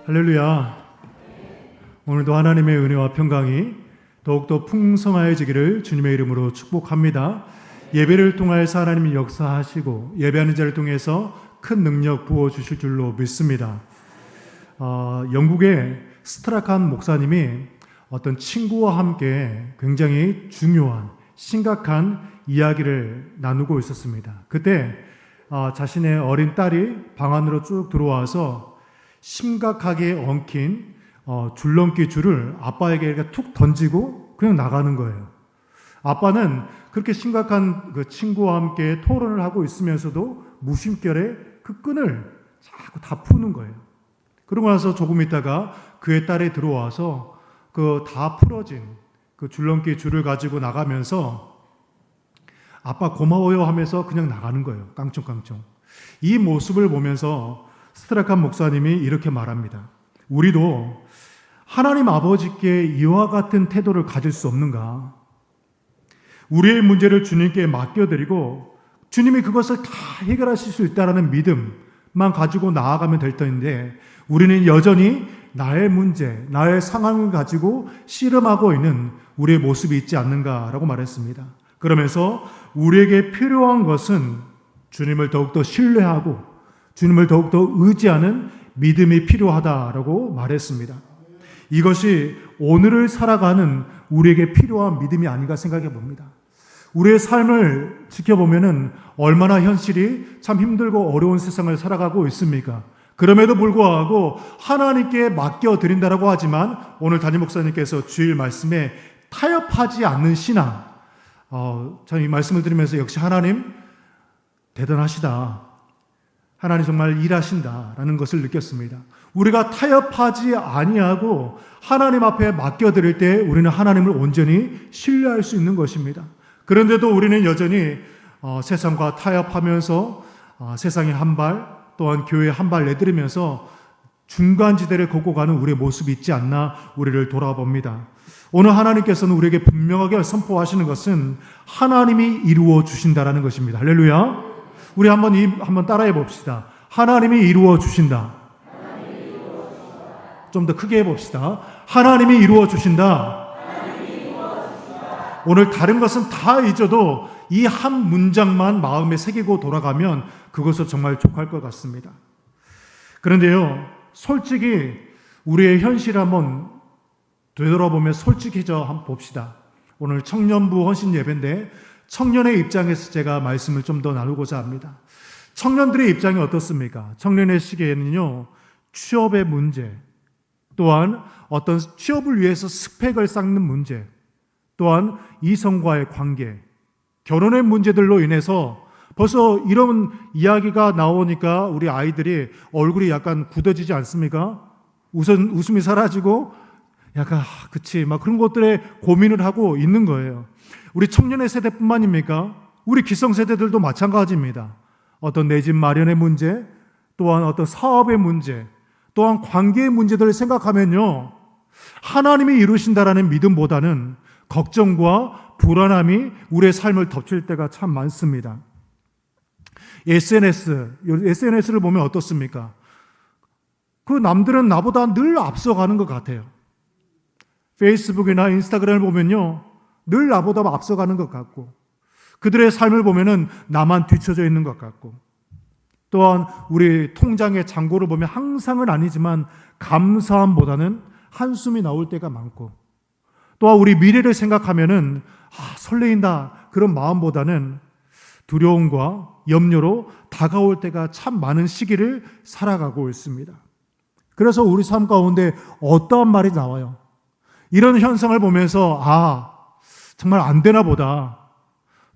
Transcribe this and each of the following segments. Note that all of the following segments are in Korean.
할렐루야. 오늘도 하나님의 은혜와 평강이 더욱더 풍성하여지기를 주님의 이름으로 축복합니다. 예배를 통하여서 하나님이 역사하시고 예배하는 자를 통해서 큰 능력 부어주실 줄로 믿습니다. 영국의 스트라칸 목사님이 어떤 친구와 함께 굉장히 중요한 심각한 이야기를 나누고 있었습니다. 그때 자신의 어린 딸이 방 안으로 쭉 들어와서 심각하게 엉킨 줄넘기 줄을 아빠에게 툭 던지고 그냥 나가는 거예요. 아빠는 그렇게 심각한 그 친구와 함께 토론을 하고 있으면서도 무심결에 그 끈을 자꾸 다 푸는 거예요. 그러고 나서 조금 있다가 그의 딸이 들어와서 그 다 풀어진 그 줄넘기 줄을 가지고 나가면서 아빠 고마워요 하면서 그냥 나가는 거예요. 깡총깡총. 이 모습을 보면서 스트라칸 목사님이 이렇게 말합니다. 우리도 하나님 아버지께 이와 같은 태도를 가질 수 없는가? 우리의 문제를 주님께 맡겨드리고 주님이 그것을 다 해결하실 수 있다는 믿음만 가지고 나아가면 될 터인데 우리는 여전히 나의 문제, 나의 상황을 가지고 씨름하고 있는 우리의 모습이 있지 않는가라고 말했습니다. 그러면서 우리에게 필요한 것은 주님을 더욱더 신뢰하고 주님을 더욱더 의지하는 믿음이 필요하다라고 말했습니다. 이것이 오늘을 살아가는 우리에게 필요한 믿음이 아닌가 생각해 봅니다. 우리의 삶을 지켜보면은 얼마나 현실이 참 힘들고 어려운 세상을 살아가고 있습니까? 그럼에도 불구하고 하나님께 맡겨드린다라고 하지만 오늘 담임 목사님께서 주일 말씀에 타협하지 않는 신앙, 참 이 말씀을 들으면서 역시 하나님 대단하시다. 하나님 정말 일하신다라는 것을 느꼈습니다. 우리가 타협하지 아니하고 하나님 앞에 맡겨드릴 때 우리는 하나님을 온전히 신뢰할 수 있는 것입니다. 그런데도 우리는 여전히 세상과 타협하면서 세상에 한 발, 또한 교회에 한 발 내디르면서 중간지대를 걷고 가는 우리의 모습이 있지 않나 우리를 돌아봅니다. 오늘 하나님께서는 우리에게 분명하게 선포하시는 것은 하나님이 이루어 주신다라는 것입니다. 할렐루야. 우리 한번 따라해 봅시다. 하나님이 이루어 주신다. 좀 더 크게 해봅시다. 하나님이 이루어 주신다. 오늘 다른 것은 다 잊어도 이 한 문장만 마음에 새기고 돌아가면 그것은 정말 족할 것 같습니다. 그런데요, 솔직히 우리의 현실을 한번 되돌아보면 솔직해져 한번 봅시다. 오늘 청년부 헌신 예배인데 청년의 입장에서 제가 말씀을 좀 더 나누고자 합니다. 청년들의 입장이 어떻습니까? 청년의 시기에는요, 취업의 문제, 또한 어떤 취업을 위해서 스펙을 쌓는 문제, 또한 이성과의 관계, 결혼의 문제들로 인해서 벌써 이런 이야기가 나오니까 우리 아이들이 얼굴이 약간 굳어지지 않습니까? 웃음이 사라지고 약간 그치 막 그런 것들에 고민을 하고 있는 거예요. 우리 청년의 세대뿐만입니까? 우리 기성세대들도 마찬가지입니다. 어떤 내 집 마련의 문제, 또한 어떤 사업의 문제, 또한 관계의 문제들을 생각하면요, 하나님이 이루신다라는 믿음보다는 걱정과 불안함이 우리의 삶을 덮칠 때가 참 많습니다. SNS를 보면 어떻습니까? 그 남들은 나보다 늘 앞서가는 것 같아요. 페이스북이나 인스타그램을 보면요, 늘 나보다 앞서가는 것 같고 그들의 삶을 보면은 나만 뒤처져 있는 것 같고 또한 우리 통장의 잔고를 보면 항상은 아니지만 감사함보다는 한숨이 나올 때가 많고 또한 우리 미래를 생각하면은 설레인다 그런 마음보다는 두려움과 염려로 다가올 때가 참 많은 시기를 살아가고 있습니다. 그래서 우리 삶 가운데 어떠한 말이 나와요? 이런 현상을 보면서 정말 안 되나 보다.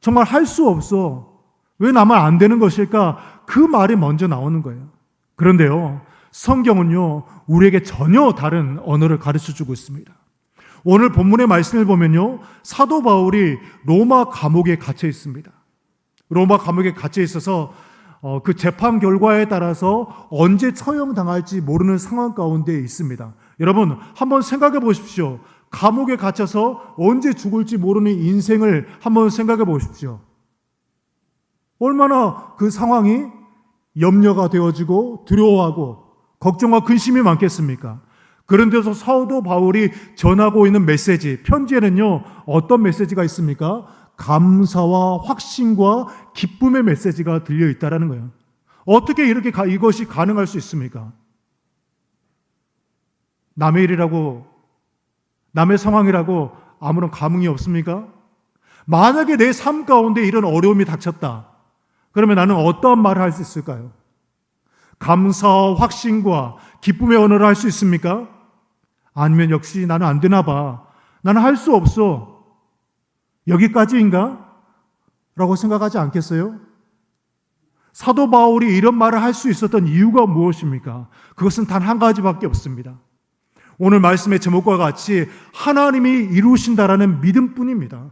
정말 할 수 없어. 왜 나만 안 되는 것일까? 그 말이 먼저 나오는 거예요. 그런데요, 성경은요, 우리에게 전혀 다른 언어를 가르쳐주고 있습니다. 오늘 본문의 말씀을 보면요, 사도 바울이 로마 감옥에 갇혀 있습니다. 로마 감옥에 갇혀 있어서 그 재판 결과에 따라서 언제 처형당할지 모르는 상황 가운데 있습니다. 여러분, 한번 생각해 보십시오. 감옥에 갇혀서 언제 죽을지 모르는 인생을 한번 생각해 보십시오. 얼마나 그 상황이 염려가 되어지고 두려워하고 걱정과 근심이 많겠습니까? 그런데서 사도 바울이 전하고 있는 메시지, 편지에는요, 어떤 메시지가 있습니까? 감사와 확신과 기쁨의 메시지가 들려 있다라는 거예요. 어떻게 이것이 가능할 수 있습니까? 남의 일이라고, 남의 상황이라고 아무런 감흥이 없습니까? 만약에 내 삶 가운데 이런 어려움이 닥쳤다. 그러면 나는 어떠한 말을 할 수 있을까요? 감사와 확신과 기쁨의 언어를 할 수 있습니까? 아니면 역시 나는 안 되나 봐. 나는 할 수 없어. 여기까지인가? 라고 생각하지 않겠어요? 사도 바울이 이런 말을 할 수 있었던 이유가 무엇입니까? 그것은 단 한 가지밖에 없습니다. 오늘 말씀의 제목과 같이 하나님이 이루신다라는 믿음뿐입니다.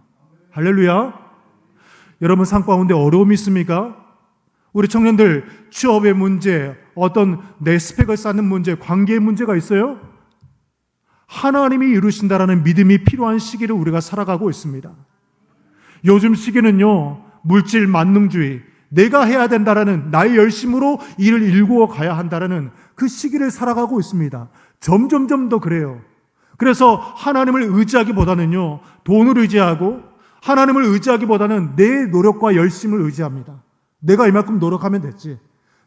할렐루야. 여러분 삶 가운데 어려움이 있습니까? 우리 청년들 취업의 문제, 어떤 내 스펙을 쌓는 문제, 관계의 문제가 있어요? 하나님이 이루신다라는 믿음이 필요한 시기를 우리가 살아가고 있습니다. 요즘 시기는요, 물질 만능주의, 내가 해야 된다라는 나의 열심으로 일을 일구어 가야 한다라는 그 시기를 살아가고 있습니다. 점점점 더 그래요. 그래서 하나님을 의지하기보다는요, 돈을 의지하고 하나님을 의지하기보다는 내 노력과 열심을 의지합니다. 내가 이만큼 노력하면 됐지.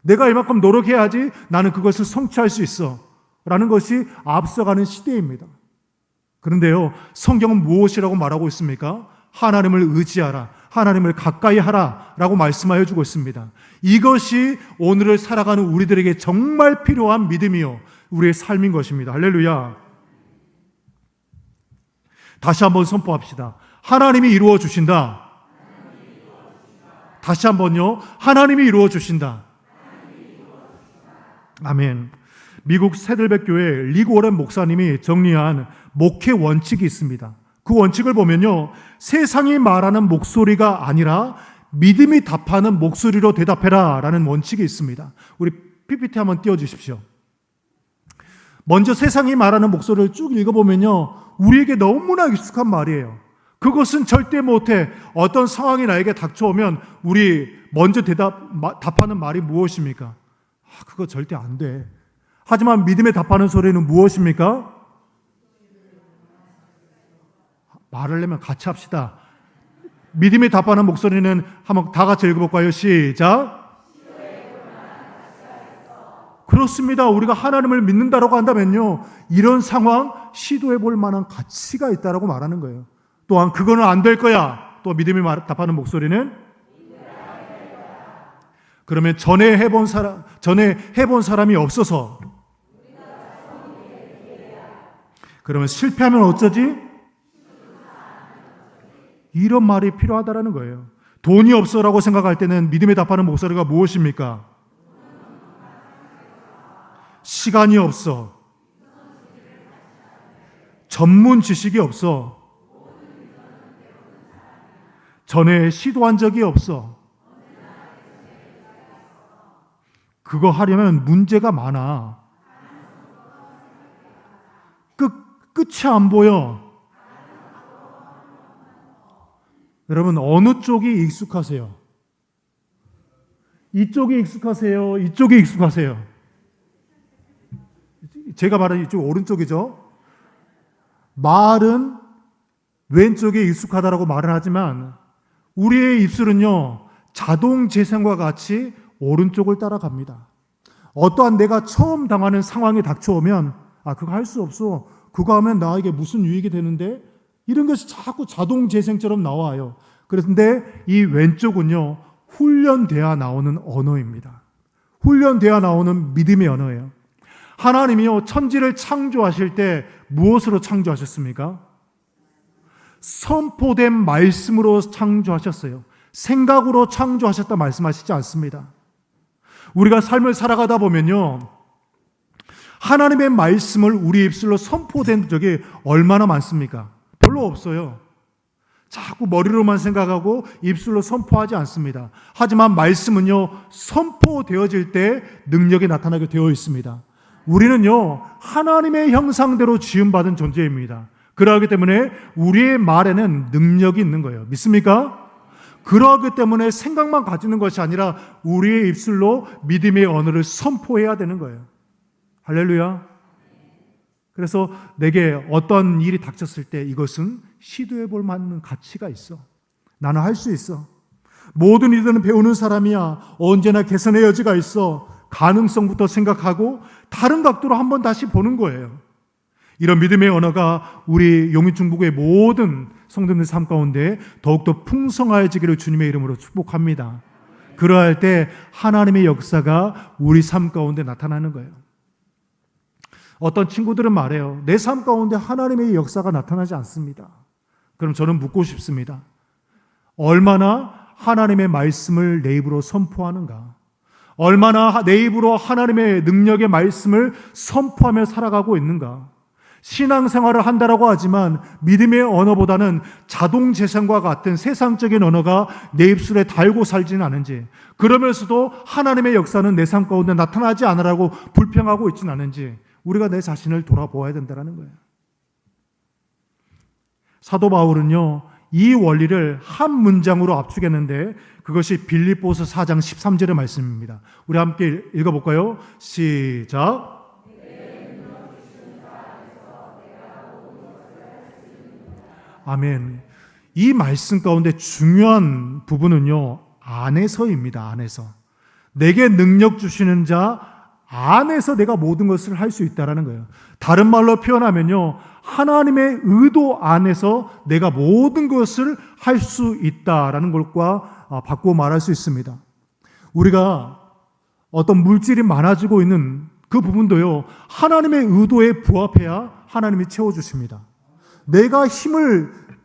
내가 이만큼 노력해야지 나는 그것을 성취할 수 있어. 라는 것이 앞서가는 시대입니다. 그런데요, 성경은 무엇이라고 말하고 있습니까? 하나님을 의지하라. 하나님을 가까이 하라. 라고 말씀하여 주고 있습니다. 이것이 오늘을 살아가는 우리들에게 정말 필요한 믿음이요, 우리의 삶인 것입니다. 할렐루야. 다시 한번 선포합시다. 하나님이 이루어 주신다. 다시 한번요. 하나님이 이루어 주신다. 아멘. 미국 세들백교회 리그 워렌 목사님이 정리한 목회 원칙이 있습니다. 그 원칙을 보면요, 세상이 말하는 목소리가 아니라 믿음이 답하는 목소리로 대답해라 라는 원칙이 있습니다. 우리 PPT 한번 띄워주십시오. 먼저 세상이 말하는 목소리를 쭉 읽어보면요, 우리에게 너무나 익숙한 말이에요. 그것은 절대 못해. 어떤 상황이 나에게 닥쳐오면 우리 먼저 답하는 말이 무엇입니까? 그거 절대 안 돼. 하지만 믿음에 답하는 소리는 무엇입니까? 말을 내면 같이 합시다. 믿음에 답하는 목소리는 한번 다 같이 읽어볼까요? 시작. 그렇습니다. 우리가 하나님을 믿는다라고 한다면요, 이런 상황 시도해 볼 만한 가치가 있다라고 말하는 거예요. 또한 그거는 안 될 거야. 또 믿음이 답하는 목소리는 그러면 전에 해본 사람이 없어서 그러면 실패하면 어쩌지? 이런 말이 필요하다라는 거예요. 돈이 없어라고 생각할 때는 믿음에 답하는 목소리가 무엇입니까? 시간이 없어. 전문 지식이 없어. 전에 시도한 적이 없어. 그거 하려면 문제가 많아. 끝이 안 보여. 여러분, 어느 쪽이 익숙하세요? 이쪽이 익숙하세요? 이쪽이 익숙하세요? 제가 말하는 이쪽 오른쪽이죠? 말은 왼쪽에 익숙하다라고 말을 하지만 우리의 입술은요, 자동 재생과 같이 오른쪽을 따라갑니다. 어떠한 내가 처음 당하는 상황이 닥쳐오면 그거 할 수 없어. 그거 하면 나에게 무슨 유익이 되는데? 이런 것이 자꾸 자동 재생처럼 나와요. 그런데 이 왼쪽은요, 훈련되어 나오는 언어입니다. 훈련되어 나오는 믿음의 언어예요. 하나님이요, 천지를 창조하실 때 무엇으로 창조하셨습니까? 선포된 말씀으로 창조하셨어요. 생각으로 창조하셨다 말씀하시지 않습니다. 우리가 삶을 살아가다 보면요, 하나님의 말씀을 우리 입술로 선포된 적이 얼마나 많습니까? 별로 없어요. 자꾸 머리로만 생각하고 입술로 선포하지 않습니다. 하지만 말씀은요, 선포되어질 때 능력이 나타나게 되어 있습니다. 우리는요, 하나님의 형상대로 지음받은 존재입니다. 그러하기 때문에 우리의 말에는 능력이 있는 거예요. 믿습니까? 그러하기 때문에 생각만 가지는 것이 아니라 우리의 입술로 믿음의 언어를 선포해야 되는 거예요. 할렐루야. 그래서 내게 어떤 일이 닥쳤을 때 이것은 시도해 볼 만한 가치가 있어. 나는 할 수 있어. 모든 이들은 배우는 사람이야. 언제나 개선의 여지가 있어. 가능성부터 생각하고 다른 각도로 한번 다시 보는 거예요. 이런 믿음의 언어가 우리 용인중부구의 모든 성도님들 삶 가운데 더욱더 풍성해지기를 주님의 이름으로 축복합니다. 그러할 때 하나님의 역사가 우리 삶 가운데 나타나는 거예요. 어떤 친구들은 말해요. 내 삶 가운데 하나님의 역사가 나타나지 않습니다. 그럼 저는 묻고 싶습니다. 얼마나 하나님의 말씀을 내 입으로 선포하는가? 얼마나 내 입으로 하나님의 능력의 말씀을 선포하며 살아가고 있는가? 신앙생활을 한다라고 하지만 믿음의 언어보다는 자동재산과 같은 세상적인 언어가 내 입술에 달고 살지는 않은지, 그러면서도 하나님의 역사는 내 삶 가운데 나타나지 않으라고 불평하고 있지는 않은지 우리가 내 자신을 돌아보아야 된다는 거예요. 사도 바울은요, 이 원리를 한 문장으로 압축했는데 그것이 빌립보서 4장 13절의 말씀입니다. 우리 함께 읽어볼까요? 시작. 아멘. 이 말씀 가운데 중요한 부분은요, 안에서입니다. 안에서. 내게 능력 주시는 자 안에서 내가 모든 것을 할 수 있다는 거예요. 다른 말로 표현하면요, 하나님의 의도 안에서 내가 모든 것을 할 수 있다라는 것과 바꾸어 말할 수 있습니다. 우리가 어떤 물질이 많아지고 있는 그 부분도요, 하나님의 의도에 부합해야 하나님이 채워주십니다. 내가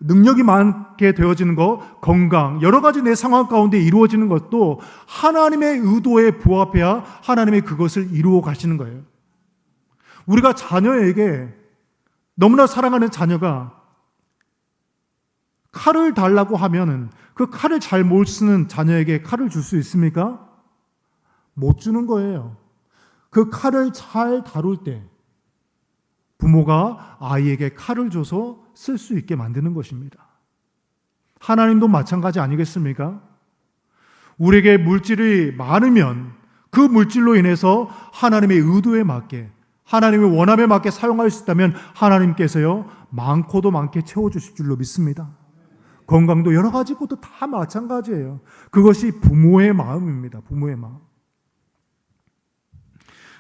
능력이 많게 되어지는 것, 건강, 여러 가지 내 상황 가운데 이루어지는 것도 하나님의 의도에 부합해야 하나님이 그것을 이루어 가시는 거예요. 우리가 자녀에게, 너무나 사랑하는 자녀가 칼을 달라고 하면은 그 칼을 잘 못 쓰는 자녀에게 칼을 줄 수 있습니까? 못 주는 거예요. 그 칼을 잘 다룰 때 부모가 아이에게 칼을 줘서 쓸 수 있게 만드는 것입니다. 하나님도 마찬가지 아니겠습니까? 우리에게 물질이 많으면 그 물질로 인해서 하나님의 의도에 맞게, 하나님의 원함에 맞게 사용할 수 있다면 하나님께서요, 많고도 많게 채워주실 줄로 믿습니다. 건강도 여러 가지 것도 다 마찬가지예요. 그것이 부모의 마음입니다. 부모의 마음.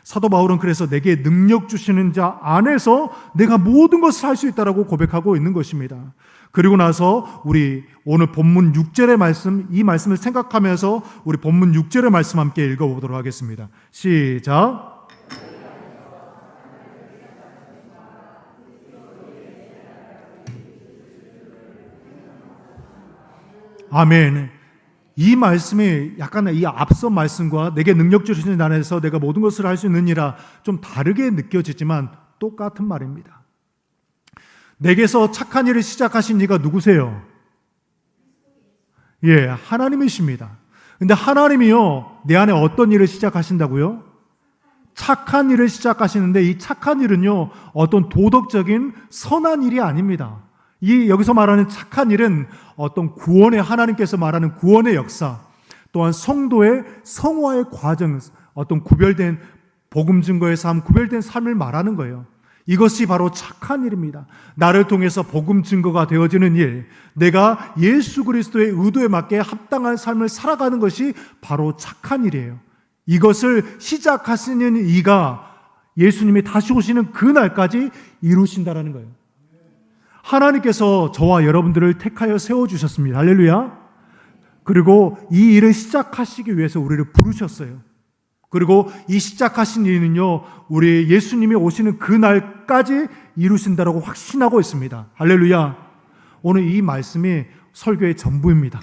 사도 바울은 그래서 내게 능력 주시는 자 안에서 내가 모든 것을 할 수 있다라고 고백하고 있는 것입니다. 그리고 나서 우리 오늘 본문 6절의 말씀, 이 말씀을 생각하면서 우리 본문 6절의 말씀 함께 읽어보도록 하겠습니다. 시작. 아멘. 이 말씀이 약간 이 앞서 말씀과 내게 능력 주시는 안에서 내가 모든 것을 할 수 있느니라 좀 다르게 느껴지지만 똑같은 말입니다. 내게서 착한 일을 시작하신 이가 누구세요? 예, 하나님이십니다. 근데 하나님이요, 내 안에 어떤 일을 시작하신다고요? 착한 일을 시작하시는데 이 착한 일은요, 어떤 도덕적인 선한 일이 아닙니다. 여기서 말하는 착한 일은 어떤 구원의, 하나님께서 말하는 구원의 역사, 또한 성도의 성화의 과정, 어떤 구별된 복음 증거의 삶, 구별된 삶을 말하는 거예요. 이것이 바로 착한 일입니다. 나를 통해서 복음 증거가 되어지는 일, 내가 예수 그리스도의 의도에 맞게 합당한 삶을 살아가는 것이 바로 착한 일이에요. 이것을 시작하시는 이가 예수님이 다시 오시는 그날까지 이루신다라는 거예요. 하나님께서 저와 여러분들을 택하여 세워주셨습니다. 할렐루야. 그리고 이 일을 시작하시기 위해서 우리를 부르셨어요. 그리고 이 시작하신 일은요, 우리 예수님이 오시는 그날까지 이루신다라고 확신하고 있습니다. 할렐루야. 오늘 이 말씀이 설교의 전부입니다.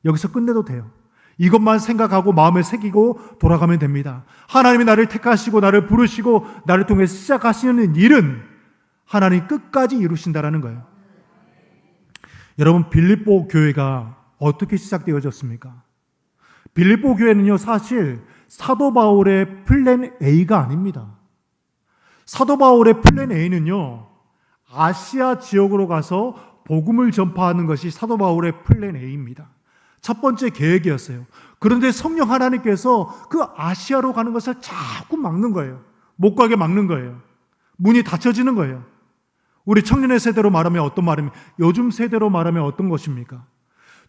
여기서 끝내도 돼요. 이것만 생각하고 마음에 새기고 돌아가면 됩니다. 하나님이 나를 택하시고 나를 부르시고 나를 통해 시작하시는 일은 하나님 끝까지 이루신다라는 거예요. 여러분, 빌립보 교회가 어떻게 시작되어졌습니까? 빌립보 교회는요, 사실 사도 바울의 플랜 A가 아닙니다. 사도 바울의 플랜 A는요, 아시아 지역으로 가서 복음을 전파하는 것이 사도 바울의 플랜 A입니다. 첫 번째 계획이었어요. 그런데 성령 하나님께서 그 아시아로 가는 것을 자꾸 막는 거예요. 못 가게 막는 거예요. 문이 닫혀지는 거예요. 우리 청년의 세대로 말하면 어떤 말입니까? 요즘 세대로 말하면 어떤 것입니까?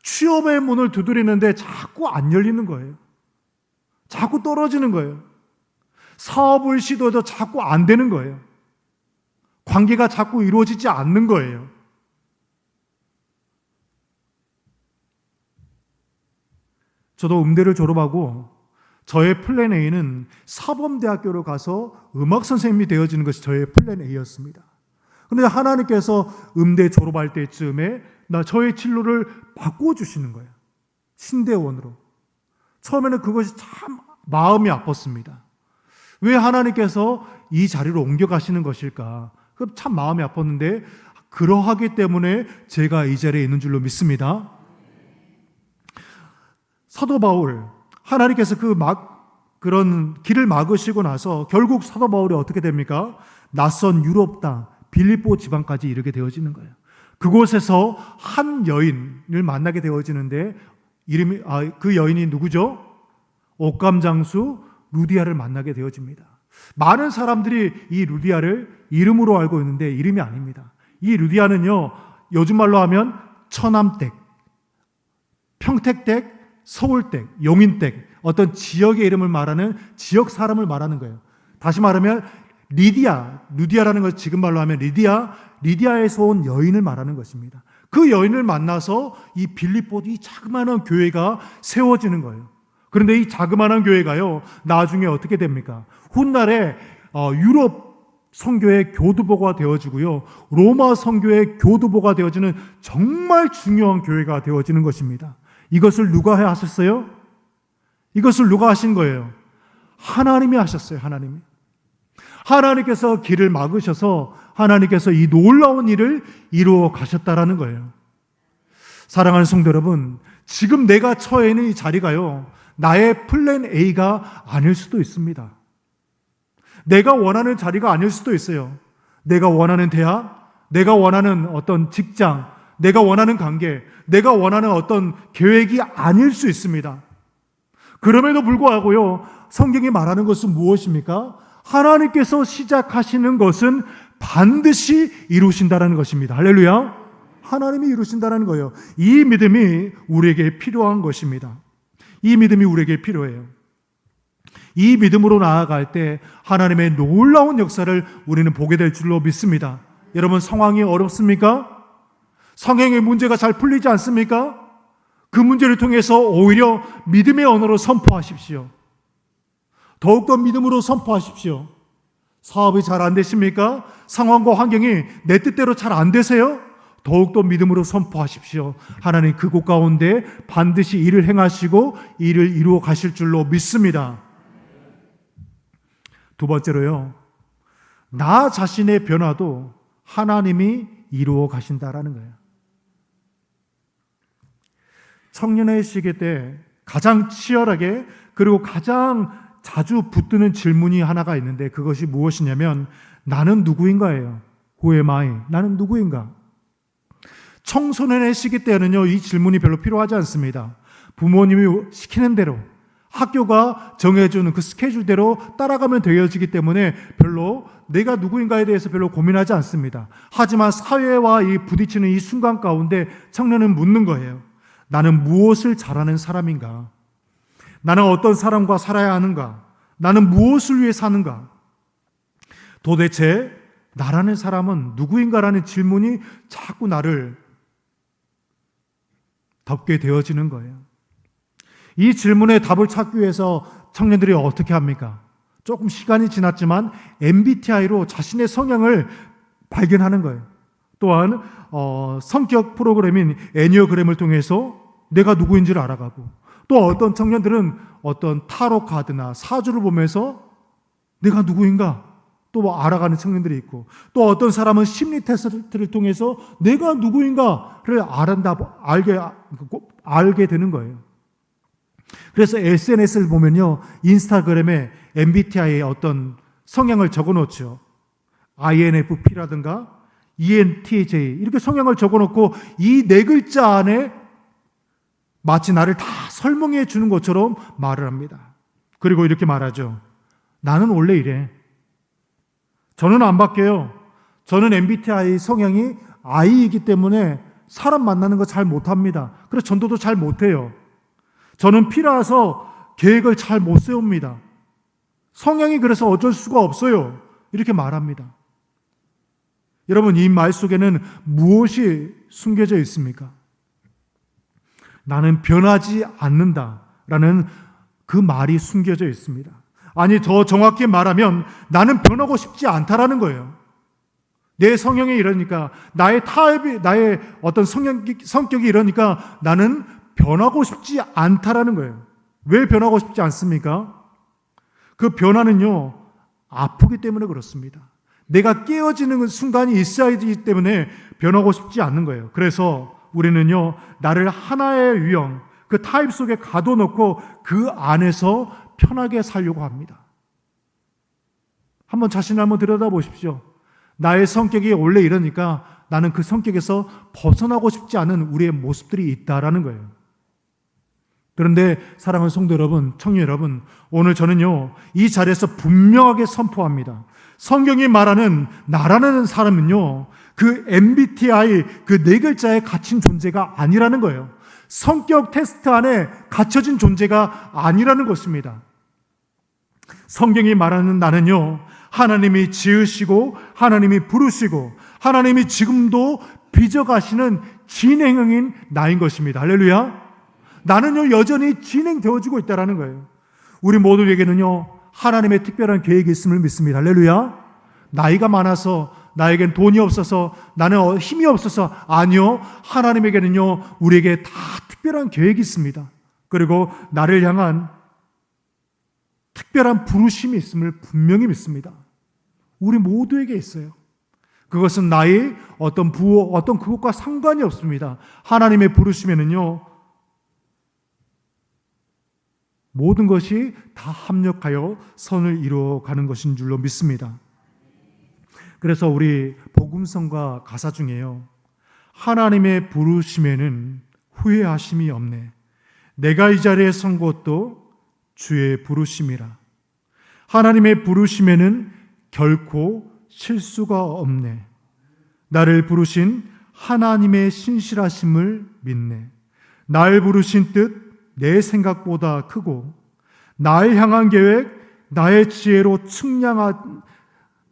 취업의 문을 두드리는데 자꾸 안 열리는 거예요. 자꾸 떨어지는 거예요. 사업을 시도해도 자꾸 안 되는 거예요. 관계가 자꾸 이루어지지 않는 거예요. 저도 음대를 졸업하고 저의 플랜 A는 사범대학교로 가서 음악 선생님이 되어지는 것이 저의 플랜 A였습니다. 그런데 하나님께서 음대 졸업할 때쯤에 저의 진로를 바꿔주시는 거예요. 신대원으로. 처음에는 그것이 참 마음이 아팠습니다. 왜 하나님께서 이 자리로 옮겨가시는 것일까? 참 마음이 아팠는데 그러하기 때문에 제가 이 자리에 있는 줄로 믿습니다. 사도 바울, 하나님께서 그런 길을 막으시고 나서 결국 사도 바울이 어떻게 됩니까? 낯선 유럽 땅, 빌립보 지방까지 이르게 되어지는 거예요. 그곳에서 한 여인을 만나게 되어지는데 그 여인이 누구죠? 옥감장수 루디아를 만나게 되어집니다. 많은 사람들이 이 루디아를 이름으로 알고 있는데 이름이 아닙니다. 이 루디아는요, 요즘 말로 하면 처남댁, 평택댁, 서울댁, 용인댁, 어떤 지역의 이름을 말하는 지역 사람을 말하는 거예요. 다시 말하면 루디아라는 걸 지금 말로 하면 리디아에서 온 여인을 말하는 것입니다. 그 여인을 만나서 이 빌립보 이 자그마한 교회가 세워지는 거예요. 그런데 이 자그마한 교회가요, 나중에 어떻게 됩니까? 훗날에 유럽 선교의 교두보가 되어지고요, 로마 선교의 교두보가 되어지는 정말 중요한 교회가 되어지는 것입니다. 이것을 누가 하셨어요? 이것을 누가 하신 거예요? 하나님이 하셨어요. 하나님께서 길을 막으셔서 하나님께서 이 놀라운 일을 이루어 가셨다라는 거예요. 사랑하는 성도 여러분, 지금 내가 처해 있는 이 자리가요, 나의 플랜 A가 아닐 수도 있습니다. 내가 원하는 자리가 아닐 수도 있어요. 내가 원하는 대학, 내가 원하는 어떤 직장, 내가 원하는 관계, 내가 원하는 어떤 계획이 아닐 수 있습니다. 그럼에도 불구하고요, 성경이 말하는 것은 무엇입니까? 하나님께서 시작하시는 것은 반드시 이루신다는 것입니다. 할렐루야. 하나님이 이루신다는 거예요. 이 믿음이 우리에게 필요한 것입니다. 이 믿음이 우리에게 필요해요. 이 믿음으로 나아갈 때 하나님의 놀라운 역사를 우리는 보게 될 줄로 믿습니다. 여러분, 상황이 어렵습니까? 성행의 문제가 잘 풀리지 않습니까? 그 문제를 통해서 오히려 믿음의 언어로 선포하십시오. 더욱더 믿음으로 선포하십시오. 사업이 잘 안 되십니까? 상황과 환경이 내 뜻대로 잘 안 되세요? 더욱더 믿음으로 선포하십시오. 하나님 그곳 가운데 반드시 일을 행하시고 일을 이루어 가실 줄로 믿습니다. 두 번째로요, 나 자신의 변화도 하나님이 이루어 가신다라는 거예요. 청년의 시기 때 가장 치열하게 그리고 가장 자주 붙드는 질문이 하나가 있는데 그것이 무엇이냐면 나는 누구인가예요. Who am I? 나는 누구인가? 청소년의 시기 때는요, 이 질문이 별로 필요하지 않습니다. 부모님이 시키는 대로 학교가 정해주는 그 스케줄대로 따라가면 되어지기 때문에 별로 내가 누구인가에 대해서 별로 고민하지 않습니다. 하지만 사회와 이 부딪히는 이 순간 가운데 청년은 묻는 거예요. 나는 무엇을 잘하는 사람인가? 나는 어떤 사람과 살아야 하는가? 나는 무엇을 위해 사는가? 도대체 나라는 사람은 누구인가라는 질문이 자꾸 나를 덮게 되어지는 거예요. 이 질문에 답을 찾기 위해서 청년들이 어떻게 합니까? 조금 시간이 지났지만 MBTI로 자신의 성향을 발견하는 거예요. 또한 성격 프로그램인 애니어그램을 통해서 내가 누구인지를 알아가고, 또 어떤 청년들은 어떤 타로 카드나 사주를 보면서 내가 누구인가 또 알아가는 청년들이 있고, 또 어떤 사람은 심리 테스트를 통해서 내가 누구인가를 알게 되는 거예요. 그래서 SNS를 보면요, 인스타그램에 MBTI의 어떤 성향을 적어놓죠. INFP라든가 ENTJ 이렇게 성향을 적어놓고 이 네 글자 안에 마치 나를 다 설명해 주는 것처럼 말을 합니다. 그리고 이렇게 말하죠. 나는 원래 이래. 저는 안 바뀌어요. 저는 MBTI 성향이 I이기 때문에 사람 만나는 거 잘 못합니다. 그래서 전도도 잘 못해요. 저는 P라서 계획을 잘 못 세웁니다. 성향이 그래서 어쩔 수가 없어요. 이렇게 말합니다. 여러분, 이 말 속에는 무엇이 숨겨져 있습니까? 나는 변하지 않는다라는 그 말이 숨겨져 있습니다. 아니, 더 정확히 말하면 나는 변하고 싶지 않다라는 거예요. 내 성향이 이러니까, 나의 타입이, 나의 어떤 성격이 이러니까 나는 변하고 싶지 않다라는 거예요. 왜 변하고 싶지 않습니까? 그 변화는요, 아프기 때문에 그렇습니다. 내가 깨어지는 순간이 있어야 하기 때문에 변하고 싶지 않는 거예요. 그래서 우리는요, 나를 하나의 유형, 그 타입 속에 가둬놓고 그 안에서 편하게 살려고 합니다. 한번 자신을 한번 들여다보십시오. 나의 성격이 원래 이러니까 나는 그 성격에서 벗어나고 싶지 않은 우리의 모습들이 있다라는 거예요. 그런데 사랑하는 성도 여러분, 청년 여러분, 오늘 저는요, 이 자리에서 분명하게 선포합니다. 성경이 말하는 나라는 사람은요, 그 MBTI, 그 네 글자에 갇힌 존재가 아니라는 거예요. 성격 테스트 안에 갇혀진 존재가 아니라는 것입니다. 성경이 말하는 나는요, 하나님이 지으시고 하나님이 부르시고 하나님이 지금도 빚어가시는 진행형인 나인 것입니다. 할렐루야. 나는요, 여전히 진행되어지고 있다는 거예요. 우리 모두에게는요, 하나님의 특별한 계획이 있음을 믿습니다. 할렐루야. 나이가 많아서, 나에겐 돈이 없어서, 나는 힘이 없어서, 아니요, 하나님에게는요, 우리에게 다 특별한 계획이 있습니다. 그리고 나를 향한 특별한 부르심이 있음을 분명히 믿습니다. 우리 모두에게 있어요. 그것은 나의 어떤 부호, 어떤 그것과 상관이 없습니다. 하나님의 부르심에는요, 모든 것이 다 합력하여 선을 이루어가는 것인 줄로 믿습니다. 그래서 우리 복음성가 가사 중에요, 하나님의 부르심에는 후회하심이 없네. 내가 이 자리에 선 것도 주의 부르심이라. 하나님의 부르심에는 결코 실수가 없네. 나를 부르신 하나님의 신실하심을 믿네. 날 부르신 뜻 내 생각보다 크고, 나를 향한 계획 나의 지혜로 측량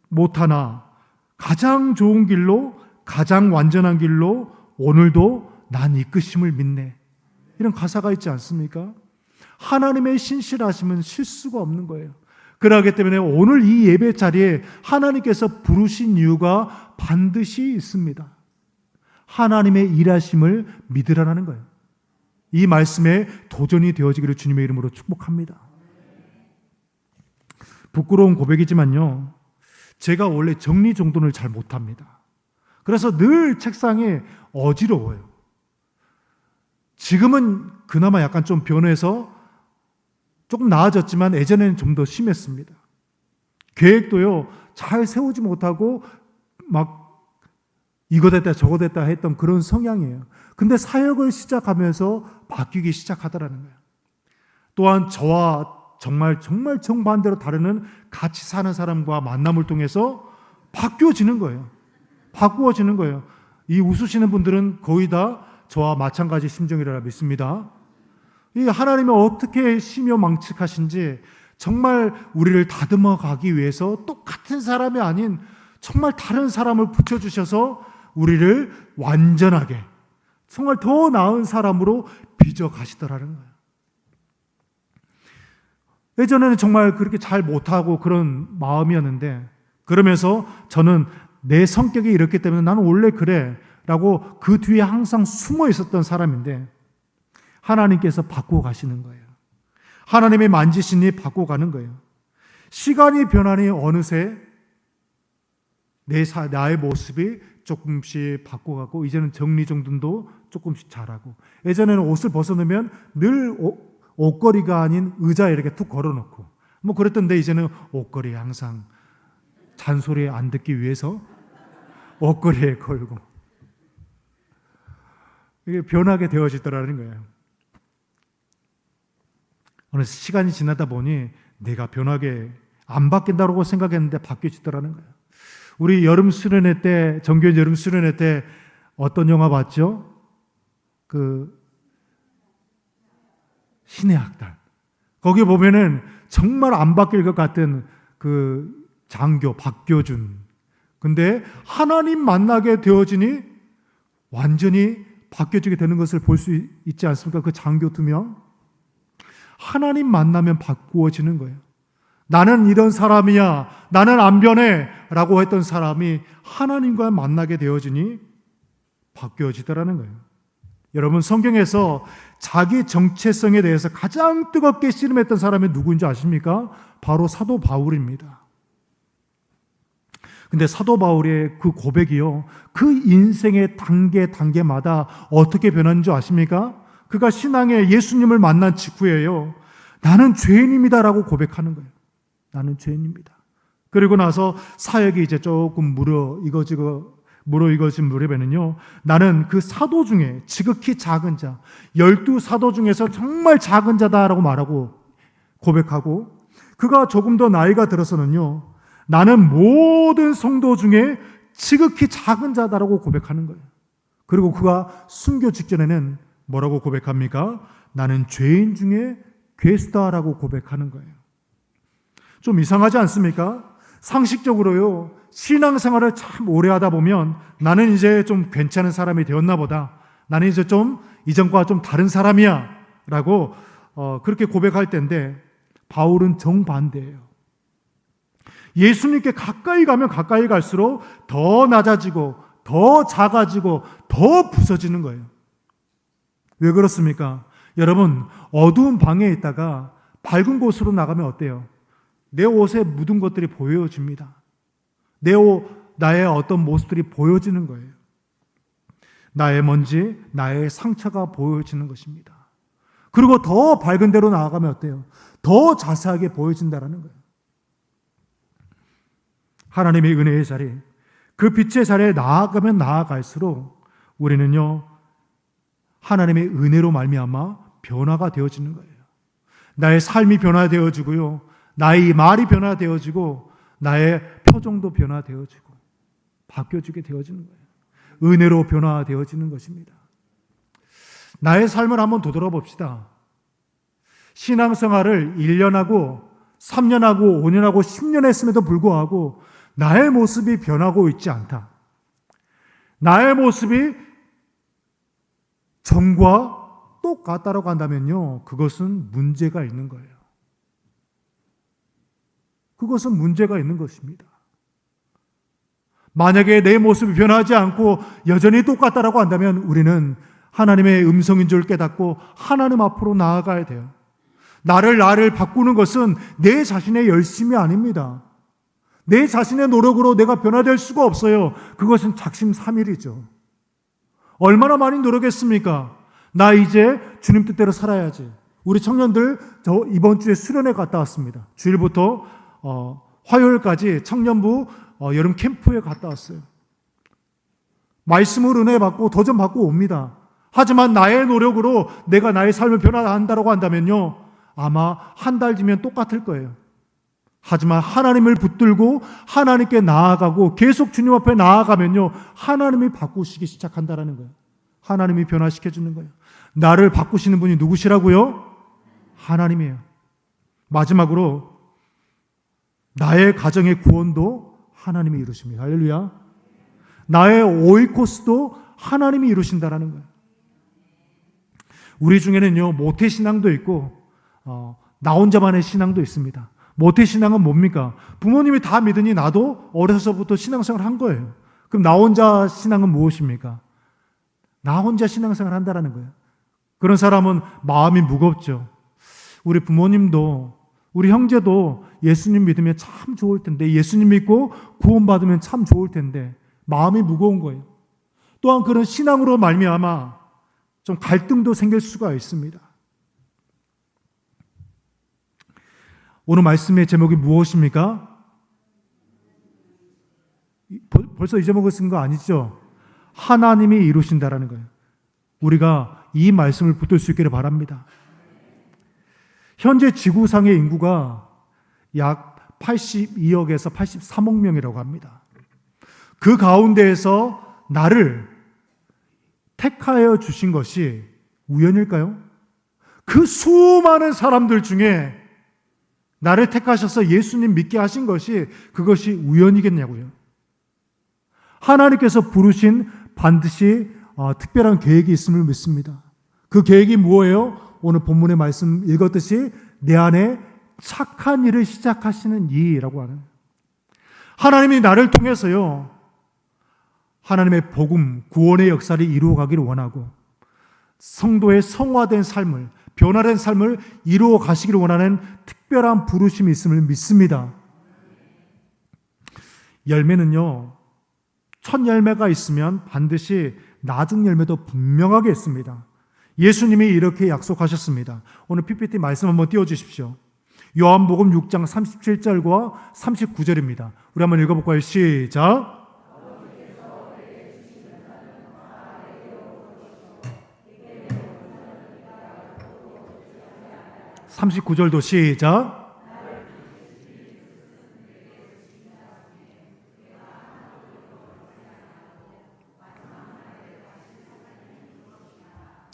못하나 가장 좋은 길로, 가장 완전한 길로 오늘도 난 이끄심을 믿네. 이런 가사가 있지 않습니까? 하나님의 신실하심은 실수가 없는 거예요. 그러기 때문에 오늘 이 예배 자리에 하나님께서 부르신 이유가 반드시 있습니다. 하나님의 일하심을 믿으라는 거예요. 이 말씀에 도전이 되어지기를 주님의 이름으로 축복합니다. 부끄러운 고백이지만요, 제가 원래 정리정돈을 잘 못합니다. 그래서 늘 책상에 어지러워요. 지금은 그나마 약간 좀 변해서 조금 나아졌지만 예전에는 좀 더 심했습니다. 계획도요, 잘 세우지 못하고 막 이거 됐다 저거 됐다 했던 그런 성향이에요. 근데 사역을 시작하면서 바뀌기 시작하더라는 거예요. 또한 저와 정말 정반대로 다르는 같이 사는 사람과 만남을 통해서 바뀌어지는 거예요. 바꾸어지는 거예요. 이 웃으시는 분들은 거의 다 저와 마찬가지 심정이라 믿습니다. 이 하나님이 어떻게 심요망측하신지, 정말 우리를 다듬어 가기 위해서 똑같은 사람이 아닌 정말 다른 사람을 붙여주셔서 우리를 완전하게, 정말 더 나은 사람으로 빚어 가시더라는 거예요. 예전에는 정말 그렇게 잘 못하고 그런 마음이었는데, 그러면서 저는 내 성격이 이렇기 때문에 나는 원래 그래 라고 그 뒤에 항상 숨어 있었던 사람인데, 하나님께서 바꾸어 가시는 거예요. 하나님의 만지시니 바꾸어 가는 거예요. 시간이 변하니 어느새 나의 모습이 조금씩 바꿔가고, 이제는 정리정돈도 조금씩 잘하고, 예전에는 옷을 벗어놓으면 늘 옷걸이가 아닌 의자에 이렇게 툭 걸어놓고 뭐 그랬던데, 이제는 옷걸이에 항상 잔소리 안 듣기 위해서 옷걸이에 걸고, 이게 변하게 되어지더라는 거예요. 어느 시간이 지나다 보니 내가 변하게 안 바뀐다고 생각했는데 바뀌어지더라는 거예요. 우리 여름 수련회 때, 정교인 여름 수련회 때 어떤 영화 봤죠? 신의 학달. 거기 보면은 정말 안 바뀔 것 같은 장교 박교준. 근데 하나님 만나게 되어지니 완전히 바뀌어지게 되는 것을 볼 수 있지 않습니까? 그 장교 2명. 하나님 만나면 바꾸어지는 거예요. 나는 이런 사람이야, 나는 안 변해 라고 했던 사람이 하나님과 만나게 되어지니 바뀌어지더라는 거예요. 여러분, 성경에서 자기 정체성에 대해서 가장 뜨겁게 씨름했던 사람이 누구인지 아십니까? 바로 사도 바울입니다. 근데 사도 바울의 그 고백이요, 그 인생의 단계마다 어떻게 변하는 줄 아십니까? 그가 신앙의 예수님을 만난 직후에요, 나는 죄인입니다라고 고백하는 거예요. 나는 죄인입니다. 그리고 나서 사역이 이제 조금 무르익어진 무렵에는요, 나는 그 사도 중에 지극히 작은 자, 12사도 중에서 정말 작은 자다라고 말하고 고백하고, 그가 조금 더 나이가 들어서는요, 나는 모든 성도 중에 지극히 작은 자다라고 고백하는 거예요. 그리고 그가 순교 직전에는 뭐라고 고백합니까? 나는 죄인 중에 괴수다라고 고백하는 거예요. 좀 이상하지 않습니까? 상식적으로요, 신앙생활을 참 오래 하다 보면 나는 이제 좀 괜찮은 사람이 되었나 보다, 나는 이제 좀 이전과 좀 다른 사람이야 라고 그렇게 고백할 때인데, 바울은 정반대예요. 예수님께 가까이 가면 가까이 갈수록 더 낮아지고 더 작아지고 더 부서지는 거예요. 왜 그렇습니까? 여러분, 어두운 방에 있다가 밝은 곳으로 나가면 어때요? 내 옷에 묻은 것들이 보여집니다. 나의 어떤 모습들이 보여지는 거예요. 나의 먼지, 나의 상처가 보여지는 것입니다. 그리고 더 밝은 데로 나아가면 어때요? 더 자세하게 보여진다는 거예요. 하나님의 은혜의 자리, 그 빛의 자리에 나아가면 나아갈수록 우리는요, 하나님의 은혜로 말미암아 변화가 되어지는 거예요. 나의 삶이 변화되어지고요, 나의 말이 변화되어지고, 나의 표정도 변화되어지고 바뀌어지게 되어지는 거예요. 은혜로 변화되어지는 것입니다. 나의 삶을 한번 되돌아봅시다. 신앙생활을 1년하고 3년하고 5년하고 10년 했음에도 불구하고 나의 모습이 변하고 있지 않다. 나의 모습이 전과 똑같다라고 한다면요, 그것은 문제가 있는 거예요. 그것은 문제가 있는 것입니다. 만약에 내 모습이 변하지 않고 여전히 똑같다라고 한다면 우리는 하나님의 음성인 줄 깨닫고 하나님 앞으로 나아가야 돼요. 나를 바꾸는 것은 내 자신의 열심이 아닙니다. 내 자신의 노력으로 내가 변화될 수가 없어요. 그것은 작심삼일이죠. 얼마나 많이 노력했습니까? 나 이제 주님 뜻대로 살아야지. 우리 청년들 저 이번 주에 수련회 갔다 왔습니다. 주일부터 화요일까지 청년부 여름 캠프에 갔다 왔어요. 말씀을 은혜 받고 도전 받고 옵니다. 하지만 나의 노력으로 내가 나의 삶을 변화한다고 한다면요, 아마 한 달 뒤면 똑같을 거예요. 하지만 하나님을 붙들고 하나님께 나아가고 계속 주님 앞에 나아가면요, 하나님이 바꾸시기 시작한다는 거예요. 하나님이 변화시켜주는 거예요. 나를 바꾸시는 분이 누구시라고요? 하나님이에요. 마지막으로 나의 가정의 구원도 하나님이 이루십니다. 할렐루야. 나의 오이코스도 하나님이 이루신다는 거예요. 우리 중에는요, 모태신앙도 있고 나 혼자만의 신앙도 있습니다. 모태신앙은 뭡니까? 부모님이 다 믿으니 나도 어려서부터 신앙생활을 한 거예요. 그럼 나 혼자 신앙은 무엇입니까? 나 혼자 신앙생활을 한다는 거예요. 그런 사람은 마음이 무겁죠. 우리 부모님도, 우리 형제도 예수님 믿으면 참 좋을 텐데, 예수님 믿고 구원받으면 참 좋을 텐데 마음이 무거운 거예요. 또한 그런 신앙으로 말미암아 좀 갈등도 생길 수가 있습니다. 오늘 말씀의 제목이 무엇입니까? 벌써 잊어먹을 쓴 거 아니죠? 하나님이 이루신다라는 거예요. 우리가 이 말씀을 붙들 수 있기를 바랍니다. 현재 지구상의 인구가 약 82억에서 83억 명이라고 합니다. 그 가운데에서 나를 택하여 주신 것이 우연일까요? 그 수많은 사람들 중에 나를 택하셔서 예수님 믿게 하신 것이 그것이 우연이겠냐고요. 하나님께서 부르신 반드시 특별한 계획이 있음을 믿습니다. 그 계획이 뭐예요? 오늘 본문의 말씀 읽었듯이 내 안에 착한 일을 시작하시는 이라고 하는, 하나님이 나를 통해서요 하나님의 복음, 구원의 역사를 이루어가기를 원하고 성도의 성화된 삶을, 변화된 삶을 이루어 가시기를 원하는 특별한 부르심이 있음을 믿습니다. 열매는요, 첫 열매가 있으면 반드시 나중 열매도 분명하게 있습니다. 예수님이 이렇게 약속하셨습니다. 오늘 PPT 말씀 한번 띄워주십시오. 요한복음 6장 37절과 39절입니다. 우리 한번 읽어볼까요? 시작. 39절도 시작.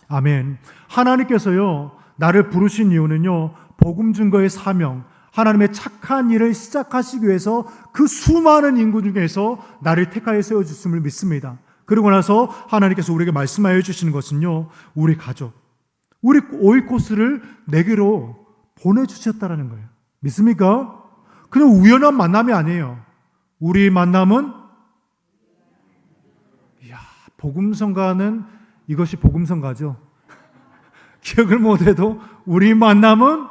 아멘. 하나님께서요 나를 부르신 이유는요 복음 증거의 사명, 하나님의 착한 일을 시작하시기 위해서 그 수많은 인구 중에서 나를 택하여 세워주심을 믿습니다. 그리고 나서 하나님께서 우리에게 말씀하여 주시는 것은요 우리 가족, 우리 오이코스를 내게로 보내주셨다라는 거예요. 믿습니까? 그냥 우연한 만남이 아니에요. 우리 만남은 복음성가는 이것이 복음성가죠. 기억을 못해도 우리 만남은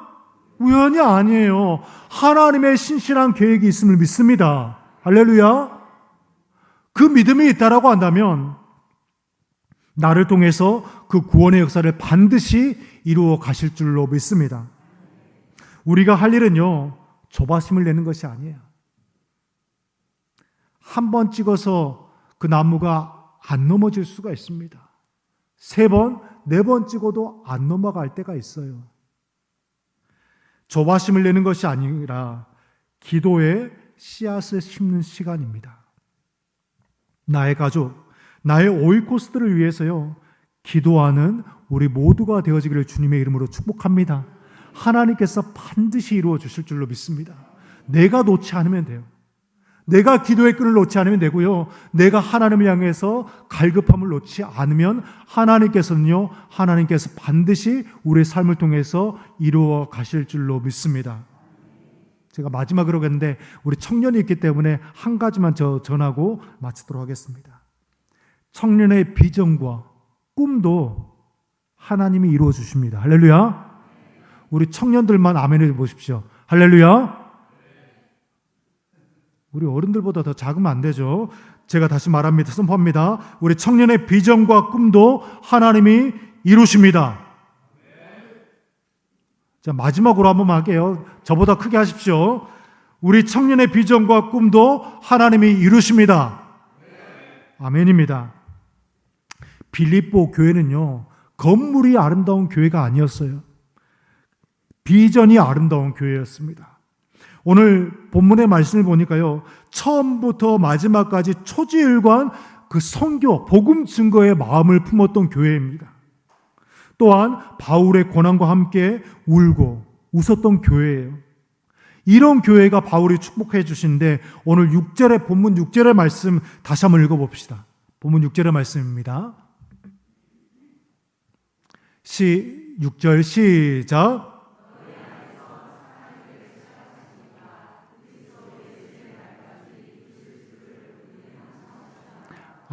우연이 아니에요. 하나님의 신실한 계획이 있음을 믿습니다. 할렐루야. 그 믿음이 있다라고 한다면 나를 통해서 그 구원의 역사를 반드시 이루어 가실 줄로 믿습니다. 우리가 할 일은요 조바심을 내는 것이 아니에요. 한 번 찍어서 그 나무가 안 넘어질 수가 있습니다. 3번, 4번 찍어도 안 넘어갈 때가 있어요. 조바심을 내는 것이 아니라 기도의 씨앗을 심는 시간입니다. 나의 가족, 나의 오이코스들을 위해서요 기도하는 우리 모두가 되어지기를 주님의 이름으로 축복합니다. 하나님께서 반드시 이루어 주실 줄로 믿습니다. 내가 놓지 않으면 돼요. 내가 기도의 끈을 놓지 않으면 되고요. 내가 하나님을 향해서 갈급함을 놓지 않으면 하나님께서 반드시 우리의 삶을 통해서 이루어 가실 줄로 믿습니다. 제가 마지막으로 하겠는데 우리 청년이 있기 때문에 한 가지만 전하고 마치도록 하겠습니다. 청년의 비전과 꿈도 하나님이 이루어 주십니다. 할렐루야. 우리 청년들만 아멘해 보십시오. 할렐루야. 우리 어른들보다 더 작으면 안 되죠. 제가 다시 말합니다. 선포합니다. 우리 청년의 비전과 꿈도 하나님이 이루십니다. 자, 마지막으로 한번 할게요. 저보다 크게 하십시오. 우리 청년의 비전과 꿈도 하나님이 이루십니다. 아멘입니다. 빌립보 교회는요 건물이 아름다운 교회가 아니었어요. 비전이 아름다운 교회였습니다. 오늘 본문의 말씀을 보니까요 처음부터 마지막까지 초지일관 그 선교, 복음 증거의 마음을 품었던 교회입니다. 또한 바울의 고난과 함께 울고 웃었던 교회예요. 이런 교회가 바울이 축복해 주시는데 오늘 6절의 본문 6절의 말씀 다시 한번 읽어봅시다. 본문 6절의 말씀입니다. 6절 시작.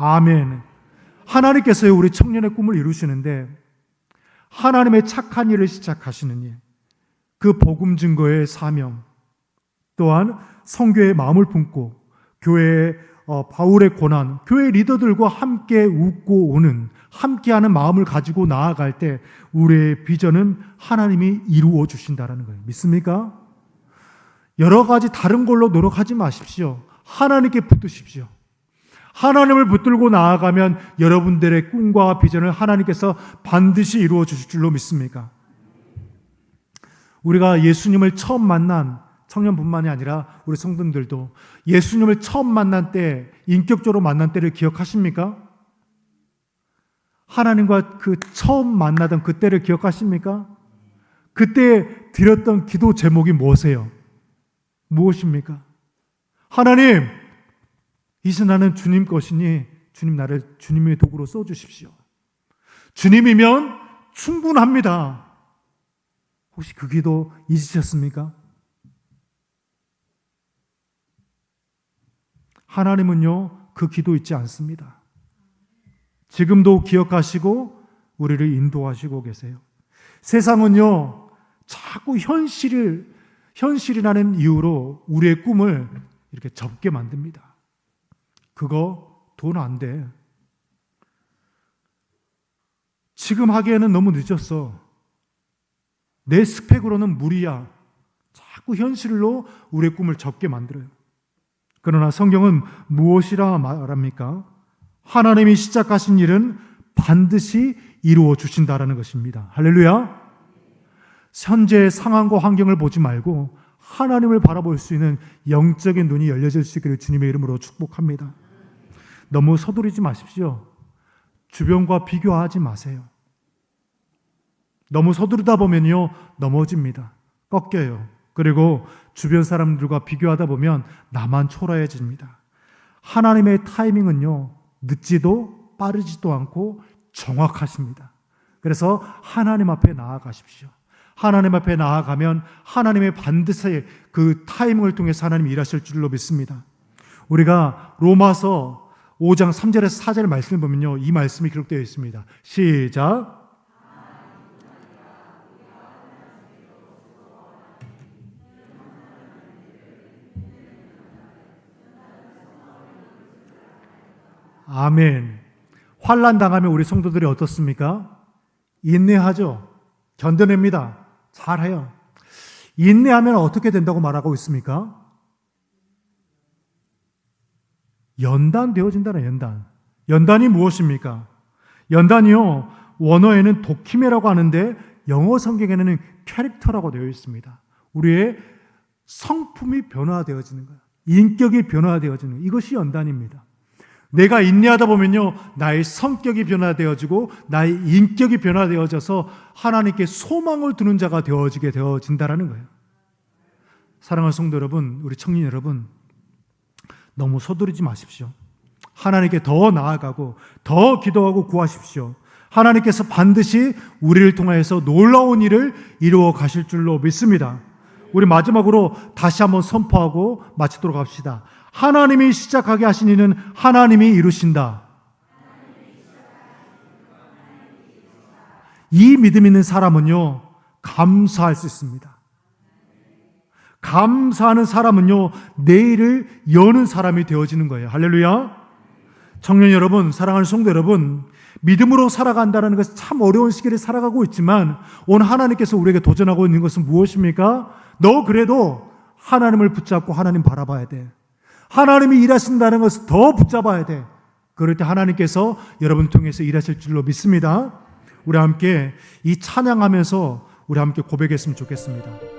아멘. 하나님께서요 우리 청년의 꿈을 이루시는데 하나님의 착한 일을 시작하시는 일, 그 복음 증거의 사명, 또한 선교의 마음을 품고 교회의 바울의 고난, 교회 리더들과 함께 웃고 오는, 함께하는 마음을 가지고 나아갈 때 우리의 비전은 하나님이 이루어 주신다는 거예요. 믿습니까? 여러 가지 다른 걸로 노력하지 마십시오. 하나님께 붙드십시오. 하나님을 붙들고 나아가면 여러분들의 꿈과 비전을 하나님께서 반드시 이루어 주실 줄로 믿습니까? 우리가 예수님을 처음 만난 청년뿐만이 아니라 우리 성도들도 예수님을 처음 만난 때, 인격적으로 만난 때를 기억하십니까? 하나님과 그 처음 만나던 그때를 기억하십니까? 그때 드렸던 기도 제목이 무엇이에요? 무엇입니까? 하나님, 이제 나는 주님 것이니 주님 나를 주님의 도구로 써주십시오. 주님이면 충분합니다. 혹시 그 기도 잊으셨습니까? 하나님은요, 그 기도 잊지 않습니다. 지금도 기억하시고 우리를 인도하시고 계세요. 세상은요, 자꾸 현실이라는 이유로 우리의 꿈을 이렇게 접게 만듭니다. 그거 돈 안 돼. 지금 하기에는 너무 늦었어. 내 스펙으로는 무리야. 자꾸 현실로 우리의 꿈을 접게 만들어요. 그러나 성경은 무엇이라 말합니까? 하나님이 시작하신 일은 반드시 이루어 주신다라는 것입니다. 할렐루야. 현재의 상황과 환경을 보지 말고 하나님을 바라볼 수 있는 영적인 눈이 열려질 수 있기를 주님의 이름으로 축복합니다. 너무 서두르지 마십시오. 주변과 비교하지 마세요. 너무 서두르다 보면요, 넘어집니다. 꺾여요. 그리고 주변 사람들과 비교하다 보면 나만 초라해집니다. 하나님의 타이밍은요, 늦지도 빠르지도 않고 정확하십니다. 그래서 하나님 앞에 나아가십시오. 하나님 앞에 나아가면 하나님의 반드시 그 타이밍을 통해서 하나님이 일하실 줄로 믿습니다. 우리가 로마서 5장 3절에서 4절 말씀을 보면요, 이 말씀이 기록되어 있습니다. 시작. 아멘. 환난 당하면 우리 성도들이 어떻습니까? 인내하죠. 견뎌냅니다. 잘해요. 인내하면 어떻게 된다고 말하고 있습니까? 연단되어진다는 연단. 연단이 무엇입니까? 연단이요, 원어에는 도키메라고 하는데 영어 성경에는 캐릭터라고 되어 있습니다. 우리의 성품이 변화되어지는 거예요. 인격이 변화되어지는 거예요. 이것이 연단입니다. 내가 인내하다 보면요, 나의 성격이 변화되어지고 나의 인격이 변화되어져서 하나님께 소망을 두는 자가 되어진다라는 거예요. 사랑하는 성도 여러분, 우리 청년 여러분, 너무 서두르지 마십시오. 하나님께 더 나아가고 더 기도하고 구하십시오. 하나님께서 반드시 우리를 통하여서 놀라운 일을 이루어 가실 줄로 믿습니다. 우리 마지막으로 다시 한번 선포하고 마치도록 합시다. 하나님이 시작하게 하신 일은 하나님이 이루신다. 이 믿음 있는 사람은요, 감사할 수 있습니다. 감사하는 사람은요, 내일을 여는 사람이 되어지는 거예요. 할렐루야. 청년 여러분, 사랑하는 성도 여러분, 믿음으로 살아간다는 것은 참 어려운 시기를 살아가고 있지만 오늘 하나님께서 우리에게 도전하고 있는 것은 무엇입니까? 너 그래도 하나님을 붙잡고 하나님 바라봐야 돼. 하나님이 일하신다는 것을 더 붙잡아야 돼. 그럴 때 하나님께서 여러분 통해서 일하실 줄로 믿습니다. 우리 함께 이 찬양하면서 우리 함께 고백했으면 좋겠습니다.